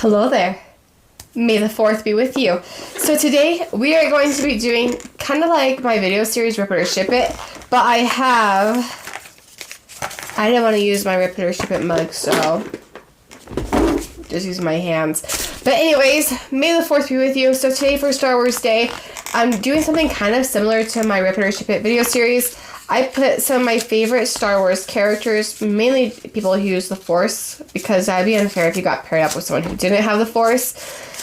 Hello there. May the 4th be with you. So today we are going to be doing kind of like my video series Rip It or Ship It, but I didn't want to use my Rip It or Ship It mug, so just use my hands. But anyways, May the 4th be with you. So today for Star Wars Day, I'm doing something kind of similar to my Rip It or Ship It video series. I put some of my favorite Star Wars characters, mainly people who use the Force, because that'd be unfair if you got paired up with someone who didn't have the Force.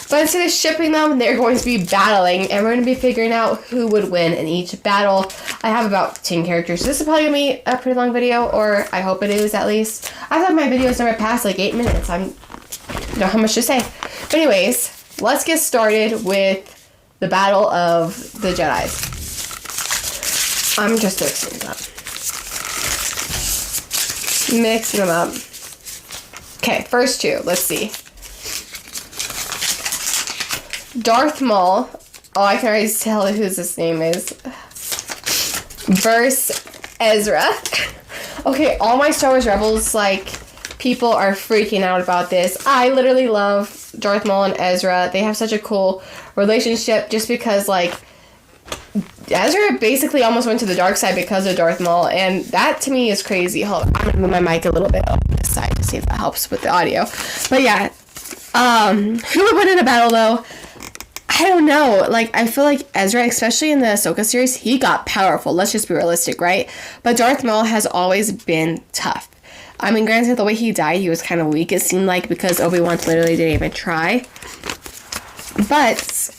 But instead of shipping them, they're going to be battling, and we're going to be figuring out who would win in each battle. I have about 10 characters, so this is probably going to be a pretty long video, or I hope it is at least. I thought my videos never passed like 8 minutes. I don't know how much to say. But anyways, let's get started with the Battle of the Jedis. I'm just mixing them up. Mixing them up. Okay, first two. Let's see. Darth Maul. Oh, I can already tell whose his name is. Versus Ezra. Okay, all my Star Wars Rebels, people are freaking out about this. I literally love Darth Maul and Ezra. They have such a cool relationship just because, Ezra basically almost went to the dark side because of Darth Maul, and that to me is crazy. Hold on, I'm gonna move my mic a little bit on this side to see if that helps with the audio. But yeah, who would win in a battle though? I don't know. I feel like Ezra, especially in the Ahsoka series, he got powerful. Let's just be realistic, right? But Darth Maul has always been tough. I mean, granted, the way he died, he was kind of weak, it seemed like, because Obi-Wan literally didn't even try. But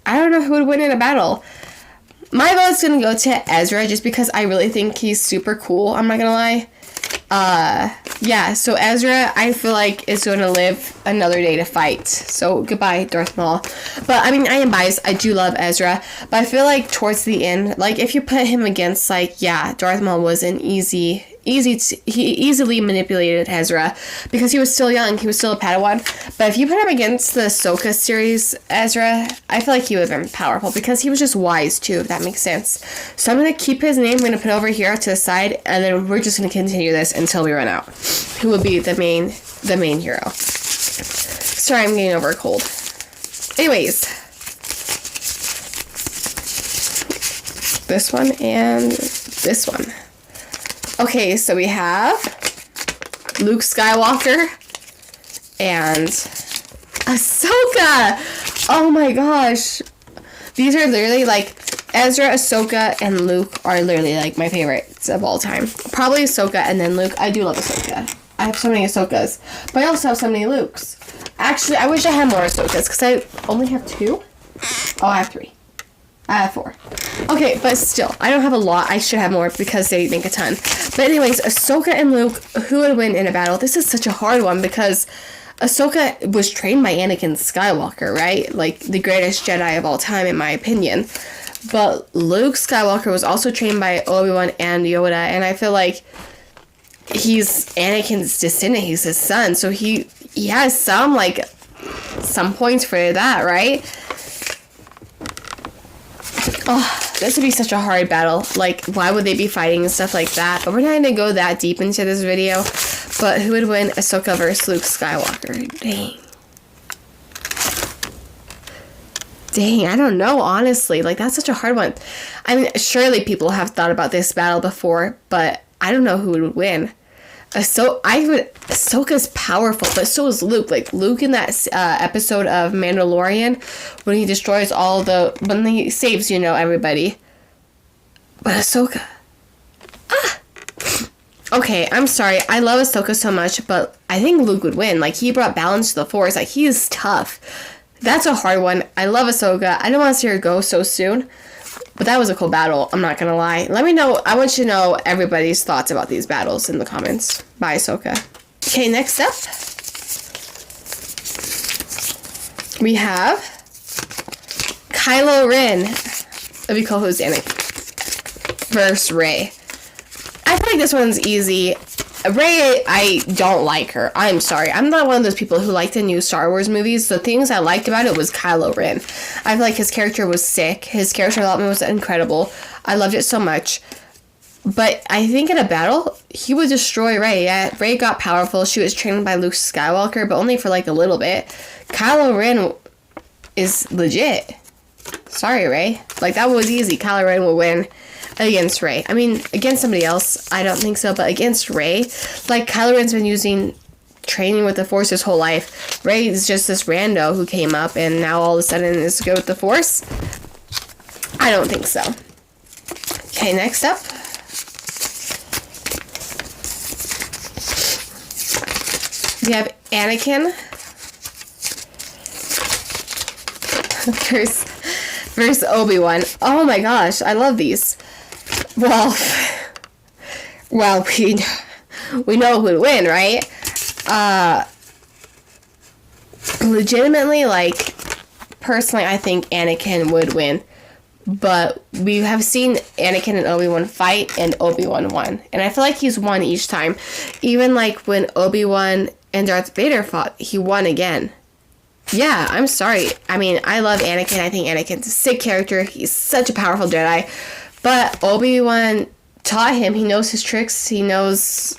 I don't know who would win in a battle. My vote's gonna go to Ezra just because I really think he's super cool. I'm not gonna lie. Yeah, so Ezra, I feel like, is gonna live another day to fight. So goodbye, Darth Maul. But I mean, I am biased. I do love Ezra, but I feel like towards the end, if you put him against, Darth Maul was an he easily manipulated Ezra because he was still young. He was still a Padawan. But if you put him against the Ahsoka series Ezra, I feel like he would have been powerful because he was just wise too, if that makes sense. So I'm going to keep his name. I'm going to put it over here to the side, and then we're just going to continue this until we run out. Who will be the main hero? Sorry, I'm getting over a cold. Anyways, this one and this one. Okay, so we have Luke Skywalker and Ahsoka. Oh my gosh. These are literally Ezra, Ahsoka, and Luke are literally my favorites of all time. Probably Ahsoka and then Luke. I do love Ahsoka. I have so many Ahsokas, but I also have so many Lukes. Actually, I wish I had more Ahsokas because I only have 2. Oh, I have 3. I have 4. Okay, but still, I don't have a lot. I should have more because they make a ton. But anyways, Ahsoka and Luke, who would win in a battle? This is such a hard one because Ahsoka was trained by Anakin Skywalker, right? The greatest Jedi of all time, in my opinion. But Luke Skywalker was also trained by Obi-Wan and Yoda, and I feel like he's Anakin's descendant. He's his son, so he has some points for that, right? Oh, this would be such a hard battle. Why would they be fighting and stuff like that? But we're not going to go that deep into this video. But who would win, Ahsoka versus Luke Skywalker? Dang, I don't know, honestly. That's such a hard one. I mean, surely people have thought about this battle before, but I don't know who would win. Ahsoka's powerful, but so is Luke. Luke in that episode of Mandalorian, when he destroys when he saves, everybody. But Ahsoka. Okay, I'm sorry. I love Ahsoka so much, but I think Luke would win. He brought balance to the Force. He is tough. That's a hard one. I love Ahsoka. I don't want to see her go so soon. But that was a cool battle, I'm not gonna lie. Let me know, I want you to know everybody's thoughts about these battles in the comments. Bye, Ahsoka. Okay, next up, we have Kylo Ren, that'd be cool who's Anakin, versus Rey. I feel like this one's easy. Rey, I don't like her. I'm sorry. I'm not one of those people who like the new Star Wars movies. The things I liked about it was Kylo Ren. I feel like his character was sick. His character development was incredible. I loved it so much. But I think in a battle, he would destroy Rey. Yeah, Rey got powerful. She was trained by Luke Skywalker, but only for like a little bit. Kylo Ren is legit. Sorry, Rey. Like, that was easy. Kylo Ren will win against Rey. I mean, against somebody else, I don't think so, but against Rey, like, Kylo Ren's been using training with the Force his whole life. Rey is just this rando who came up and now all of a sudden is good with the Force. I don't think so. Okay, next up. We have Anakin versus Obi-Wan. Oh my gosh, I love these. Well, we know who would win, right? Legitimately, like, personally, I think Anakin would win. But we have seen Anakin and Obi-Wan fight, and Obi-Wan won. And I feel like he's won each time. Even, like, when Obi-Wan and Darth Vader fought, he won again. Yeah, I'm sorry. I mean, I love Anakin. I think Anakin's a sick character. He's such a powerful Jedi. But Obi-Wan taught him. He knows his tricks. He knows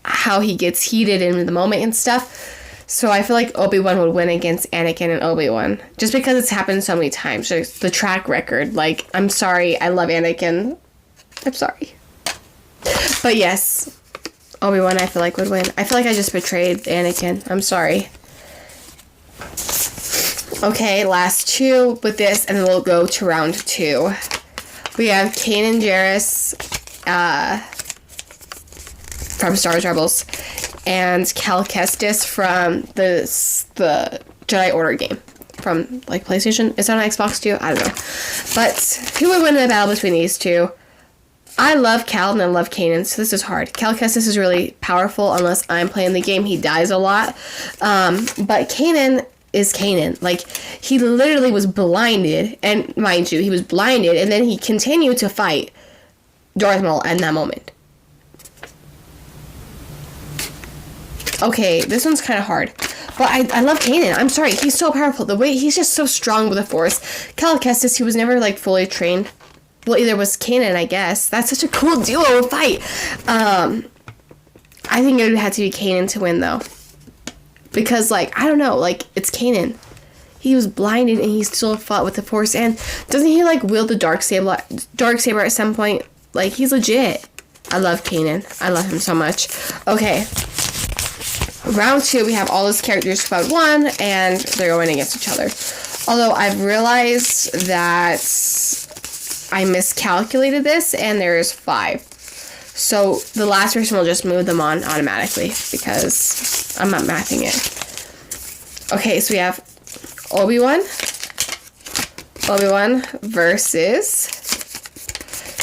how he gets heated in the moment and stuff. So I feel like Obi-Wan would win against Anakin and Obi-Wan. Just because it's happened so many times. Just the track record. Like, I'm sorry. I love Anakin. I'm sorry. But yes, Obi-Wan I feel like would win. I feel like I just betrayed Anakin. I'm sorry. Okay, last two with this, and then we'll go to round 2. We have Kanan Jarrus from Star Wars Rebels, and Cal Kestis from the Jedi Order game from, like, PlayStation. Is that on Xbox too? I don't know. But who would win in a battle between these two? I love Cal and I love Kanan, so this is hard. Cal Kestis is really powerful. Unless I'm playing the game, he dies a lot. But Kanan is Kanan. Like, he literally was blinded, and mind you, he was blinded, and then he continued to fight Darth Maul in that moment. Okay, this one's kind of hard. But I love Kanan. I'm sorry, he's so powerful. The way he's just so strong with the Force. Cal Kestis, he was never, like, fully trained. Well, either was Kanan, I guess. That's such a cool duo fight. I think it would have to be Kanan to win, though. Because, like, I don't know, like, it's Kanan. He was blinded and he still fought with the Force. And doesn't he, like, wield the Darksaber at some point? Like, he's legit. I love Kanan. I love him so much. Okay. Round 2, we have all those characters about 1, and they're going against each other. Although I've realized that I miscalculated this, and there's 5. So the last person will just move them on automatically, because I'm not mathing it. Okay, so we have Obi-Wan versus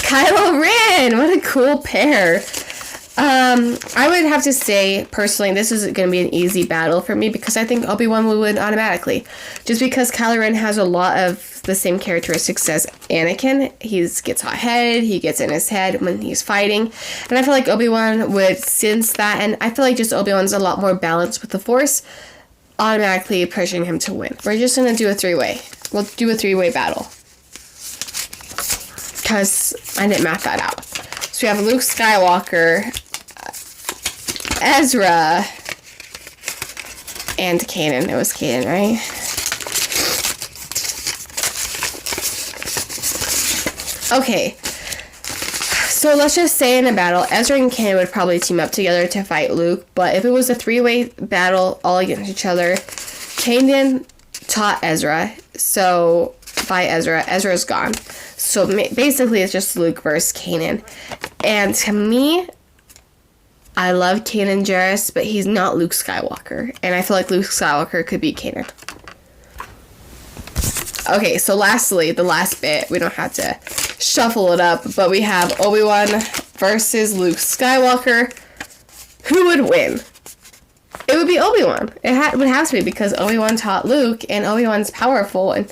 Kylo Ren. What a cool pair. I would have to say, personally, this is going to be an easy battle for me because I think Obi-Wan will win automatically. Just because Kylo Ren has a lot of the same characteristics as Anakin. He gets hot-headed, he gets in his head when he's fighting. And I feel like Obi-Wan would sense that, and I feel like just Obi-Wan's a lot more balanced with the Force, automatically pushing him to win. We're just going to do a 3-way. We'll do a 3-way battle. Because I didn't math that out. So we have Luke Skywalker, Ezra, and Kanan. It was Kanan, right? Okay. So let's just say in a battle, Ezra and Kanan would probably team up together to fight Luke. But if it was a 3-way battle all against each other, Kanan taught Ezra. So by Ezra, Ezra's gone. So basically it's just Luke versus Kanan. And to me, I love Kanan Jarrus, but he's not Luke Skywalker. And I feel like Luke Skywalker could beat Kanan. Okay, so lastly, the last bit, we don't have to shuffle it up, but we have Obi-Wan versus Luke Skywalker. Who would win? It would be Obi-Wan. It would have to be because Obi-Wan taught Luke, and Obi-Wan's powerful, and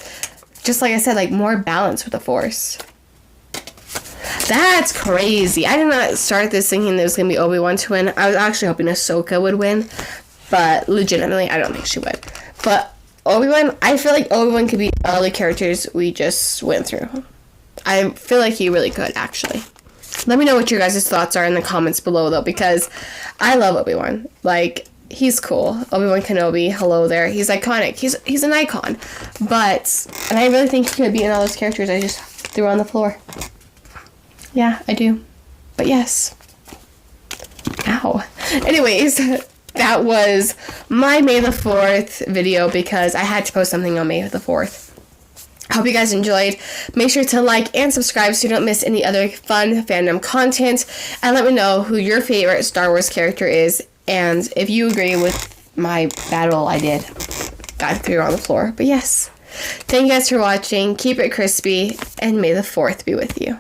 just like I said, like, more balance with the Force. That's crazy. I did not start this thinking there was going to be Obi-Wan to win. I was actually hoping Ahsoka would win, but legitimately, I don't think she would. But Obi-Wan, I feel like Obi-Wan could beat all the characters we just went through. I feel like he really could, actually. Let me know what your guys' thoughts are in the comments below, though, because I love Obi-Wan. Like, he's cool. Obi-Wan Kenobi, hello there. He's iconic. He's an icon. But, and I really think he could be in all those characters I just threw on the floor. Yeah, I do. But yes. Ow. Anyways, that was my May the 4th video because I had to post something on May the 4th. Hope you guys enjoyed. Make sure to like and subscribe so you don't miss any other fun fandom content. And let me know who your favorite Star Wars character is. And if you agree with my battle I did. I threw on the floor. But yes. Thank you guys for watching. Keep it crispy. And may the 4th be with you.